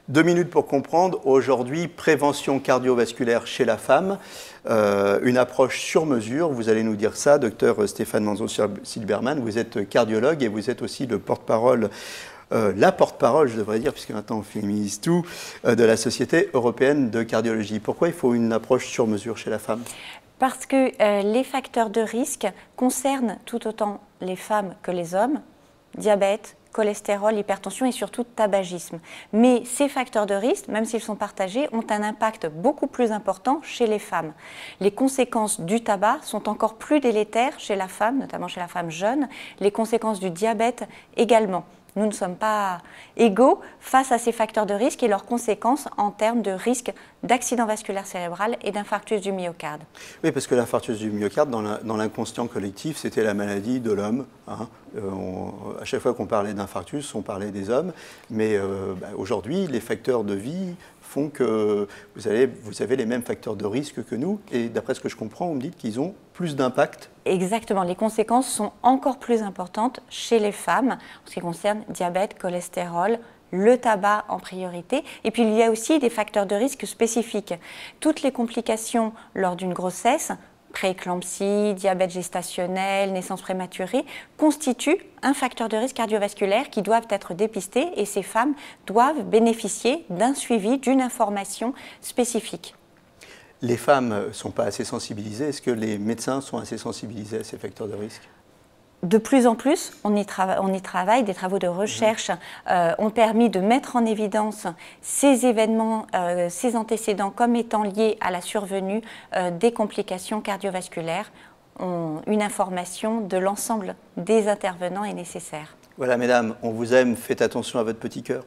2 minutes pour comprendre. Aujourd'hui, prévention cardiovasculaire chez la femme, une approche sur mesure. Vous allez nous dire ça, docteur Stéphane Manzon-Silberman. Vous êtes cardiologue et vous êtes aussi le porte-parole, la porte-parole, je devrais dire, puisque maintenant on féminise tout, de la Société européenne de cardiologie. Pourquoi il faut une approche sur mesure chez la femme? Parce que les facteurs de risque concernent tout autant les femmes que les hommes, diabète, cholestérol, hypertension et surtout tabagisme. Mais ces facteurs de risque, même s'ils sont partagés, ont un impact beaucoup plus important chez les femmes. Les conséquences du tabac sont encore plus délétères chez la femme, notamment chez la femme jeune, les conséquences du diabète également. Nous ne sommes pas égaux face à ces facteurs de risque et leurs conséquences en termes de risque d'accident vasculaire cérébral et d'infarctus du myocarde. Oui, parce que l'infarctus du myocarde, dans l'inconscient collectif, c'était la maladie de l'homme. Hein. À chaque fois qu'on parlait d'infarctus, on parlait des hommes. Mais aujourd'hui, les facteurs de vie font que vous avez les mêmes facteurs de risque que nous. Et d'après ce que je comprends, vous me dites qu'ils ont plus d'impact. Exactement. Les conséquences sont encore plus importantes chez les femmes en ce qui concerne diabète, cholestérol, le tabac en priorité. Et puis il y a aussi des facteurs de risque spécifiques. Toutes les complications lors d'une grossesse, prééclampsie, diabète gestationnel, naissance prématurée, constituent un facteur de risque cardiovasculaire qui doivent être dépistés et ces femmes doivent bénéficier d'un suivi, d'une information spécifique. Les femmes ne sont pas assez sensibilisées. Est-ce que les médecins sont assez sensibilisés à ces facteurs de risque? De plus en plus, on y travaille. Des travaux de recherche ont permis de mettre en évidence ces événements, ces antécédents comme étant liés à la survenue des complications cardiovasculaires. Une information de l'ensemble des intervenants est nécessaire. Voilà, mesdames, on vous aime. Faites attention à votre petit cœur.